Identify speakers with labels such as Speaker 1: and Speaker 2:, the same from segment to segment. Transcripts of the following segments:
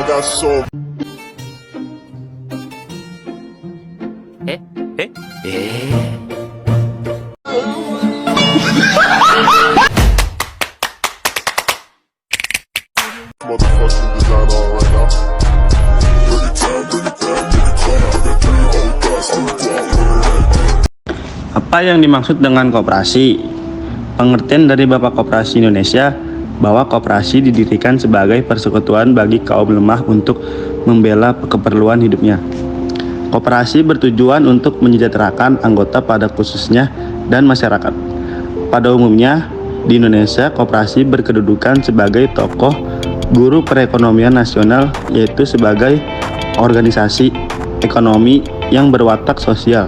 Speaker 1: got so motherfucking design on right now. Bring it down, bring it down, bring it down. I got three old guys on the block.
Speaker 2: Apa yang dimaksud dengan koperasi? Pengertian dari Bapak Koperasi Indonesia bahwa koperasi didirikan sebagai persekutuan bagi kaum lemah untuk membela keperluan hidupnya. Koperasi bertujuan untuk menyejahterakan anggota pada khususnya dan masyarakat. Pada umumnya, di Indonesia koperasi berkedudukan sebagai tokoh guru perekonomian nasional, yaitu sebagai organisasi ekonomi yang berwatak sosial,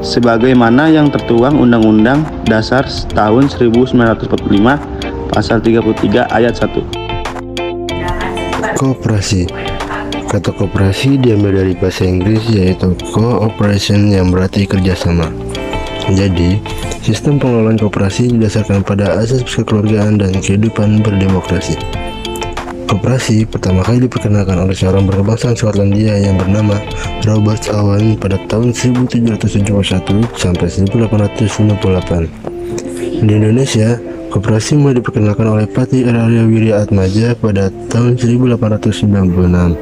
Speaker 2: sebagaimana yang tertuang Undang-Undang Dasar tahun 1945 Pasal 33 Ayat 1.
Speaker 3: Koperasi. Kata koperasi diambil dari bahasa Inggris yaitu cooperation yang berarti kerjasama. Jadi, sistem pengelolaan koperasi didasarkan pada asas kekeluargaan dan kehidupan berdemokrasi. Koperasi pertama kali diperkenalkan oleh seorang berkebangsaan Skotlandia yang bernama Robert Owen pada tahun 1771 sampai 1868. Di Indonesia, koperasi mulai diperkenalkan oleh Patih Arya Wirya Atmaja pada tahun 1896.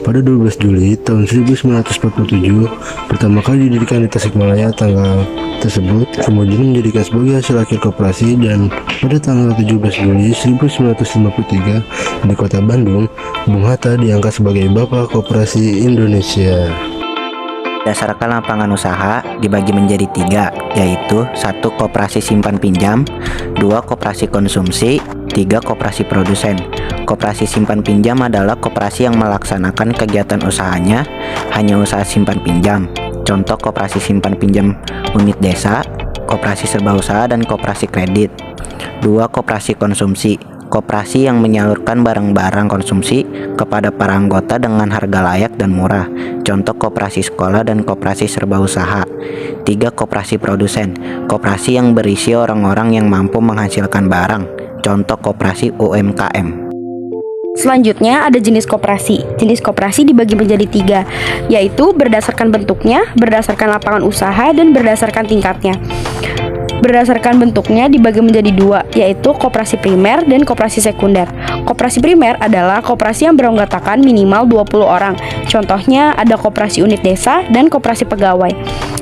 Speaker 3: Pada 12 Juli tahun 1947, pertama kali didirikan di Tasikmalaya. Tanggal tersebut kemudian menjadikan sebagai hasil akhir koperasi, dan pada tanggal 17 Juli 1953 di Kota Bandung, Bung Hatta diangkat sebagai Bapak Koperasi Indonesia.
Speaker 4: Berdasarkan lapangan usaha dibagi menjadi 3, yaitu 1 koperasi simpan pinjam, 2 koperasi konsumsi, 3 koperasi produsen. Koperasi simpan pinjam adalah koperasi yang melaksanakan kegiatan usahanya hanya usaha simpan pinjam. Contoh koperasi simpan pinjam unit desa, koperasi serba usaha, dan koperasi kredit. 2 koperasi konsumsi, koperasi yang menyalurkan barang-barang konsumsi kepada para anggota dengan harga layak dan murah. Contoh koperasi sekolah dan koperasi serba usaha. 3 koperasi produsen, koperasi yang berisi orang-orang yang mampu menghasilkan barang. Contoh koperasi UMKM.
Speaker 5: Selanjutnya ada jenis koperasi. Jenis koperasi dibagi menjadi 3, yaitu berdasarkan bentuknya, berdasarkan lapangan usaha, dan berdasarkan tingkatnya. Berdasarkan bentuknya dibagi menjadi 2, yaitu koperasi primer dan koperasi sekunder. Koperasi primer adalah koperasi yang beranggotakan minimal 20 orang. Contohnya ada koperasi unit desa dan koperasi pegawai.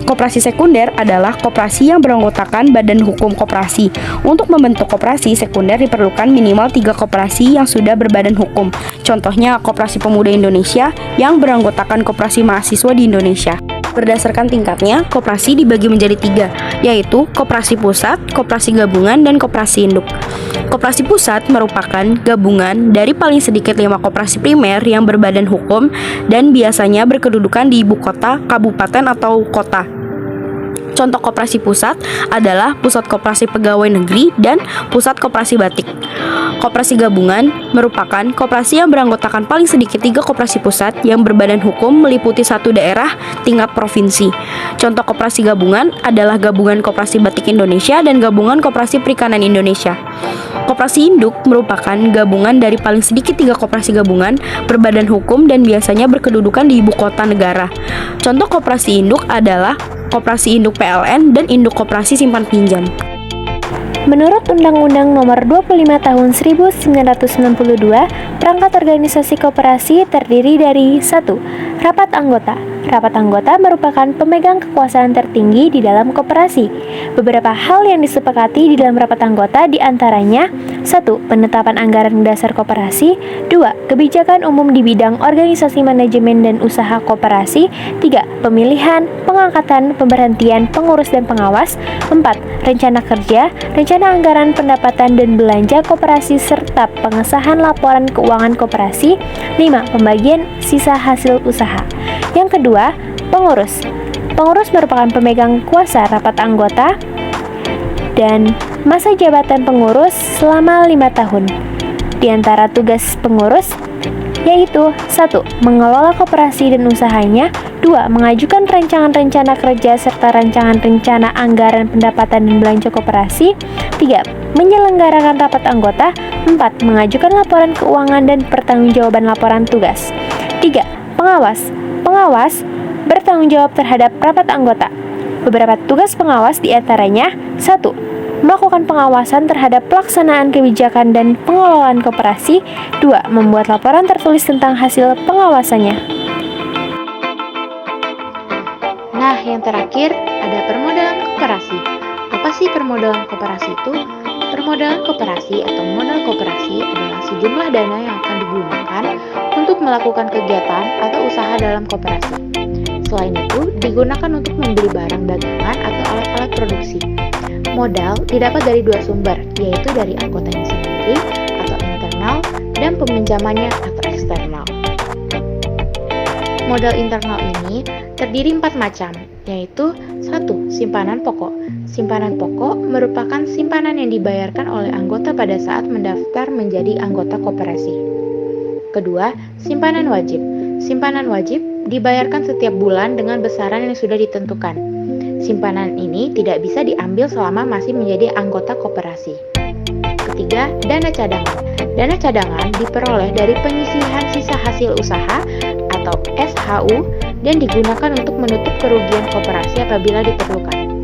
Speaker 5: Koperasi sekunder adalah koperasi yang beranggotakan badan hukum koperasi. Untuk membentuk koperasi sekunder diperlukan minimal 3 koperasi yang sudah berbadan hukum. Contohnya Koperasi Pemuda Indonesia yang beranggotakan koperasi mahasiswa di Indonesia. Berdasarkan tingkatnya, koperasi dibagi menjadi 3, yaitu koperasi pusat, koperasi gabungan, dan koperasi induk. Koperasi pusat merupakan gabungan dari paling sedikit 5 koperasi primer yang berbadan hukum dan biasanya berkedudukan di ibu kota, kabupaten, atau kota. Contoh koperasi pusat adalah Pusat Koperasi Pegawai Negeri dan Pusat Koperasi Batik. Koperasi gabungan merupakan koperasi yang beranggotakan paling sedikit 3 koperasi pusat yang berbadan hukum meliputi 1 daerah tingkat provinsi. Contoh koperasi gabungan adalah Gabungan Koperasi Batik Indonesia dan Gabungan Koperasi Perikanan Indonesia. Koperasi induk merupakan gabungan dari paling sedikit 3 koperasi gabungan berbadan hukum dan biasanya berkedudukan di ibu kota negara. Contoh koperasi induk adalah Koperasi Induk PLN dan Induk Koperasi Simpan Pinjam.
Speaker 6: Menurut Undang-Undang Nomor 25 Tahun 1962, perangkat organisasi koperasi terdiri dari 1. Rapat anggota. Rapat anggota merupakan pemegang kekuasaan tertinggi di dalam koperasi. Beberapa hal yang disepakati di dalam rapat anggota diantaranya 1. Penetapan anggaran dasar koperasi. 2. Kebijakan umum di bidang organisasi manajemen dan usaha koperasi. 3. Pemilihan, pengangkatan, pemberhentian, pengurus dan pengawas. 4. Rencana kerja, rencana anggaran pendapatan dan belanja koperasi serta pengesahan laporan keuangan koperasi. 5. Pembagian sisa hasil usaha. Yang kedua, pengurus. Pengurus merupakan pemegang kuasa rapat anggota dan masa jabatan pengurus selama 5 tahun. Di antara tugas pengurus yaitu 1. Mengelola koperasi dan usahanya. 2. Mengajukan rancangan rencana kerja serta rancangan rencana anggaran pendapatan dan belanja koperasi. 3. Menyelenggarakan rapat anggota. 4. Mengajukan laporan keuangan dan pertanggungjawaban laporan tugas. 3. Pengawas. Pengawas bertanggung jawab terhadap rapat anggota. Beberapa tugas pengawas diantaranya: 1. Melakukan pengawasan terhadap pelaksanaan kebijakan dan pengelolaan koperasi. 2. Membuat laporan tertulis tentang hasil pengawasannya.
Speaker 7: Nah, yang terakhir ada permodalan koperasi. Apa sih permodalan koperasi itu? Permodalan koperasi atau modal koperasi adalah sejumlah dana yang akan digunakan untuk melakukan kegiatan atau usaha dalam koperasi. Selain itu, digunakan untuk membeli barang dagangan atau alat-alat produksi. Modal didapat dari dua sumber, yaitu dari anggotanya sendiri atau internal dan peminjamannya atau eksternal. Modal internal ini terdiri 4 macam, yaitu 1. Simpanan pokok. Simpanan pokok merupakan simpanan yang dibayarkan oleh anggota pada saat mendaftar menjadi anggota koperasi. Kedua, simpanan wajib. Simpanan wajib dibayarkan setiap bulan dengan besaran yang sudah ditentukan. Simpanan ini tidak bisa diambil selama masih menjadi anggota koperasi. Ketiga, dana cadangan. Dana cadangan diperoleh dari penyisihan sisa hasil usaha atau SHU dan digunakan untuk menutup kerugian koperasi apabila diperlukan.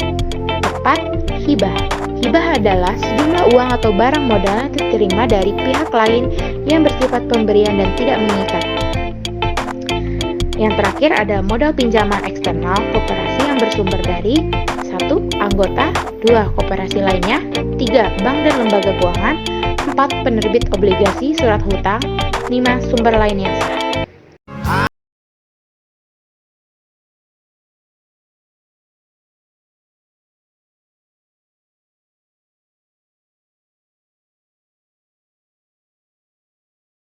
Speaker 7: 4. Hibah. Hibah adalah sejumlah uang atau barang modal yang diterima dari pihak lain yang bersifat pemberian dan tidak mengikat. Yang terakhir ada modal pinjaman eksternal koperasi yang bersumber dari 1. Anggota, 2. Koperasi lainnya, 3. Bank dan lembaga keuangan, 4. Penerbit obligasi surat hutang, 5. Sumber lain yang sah.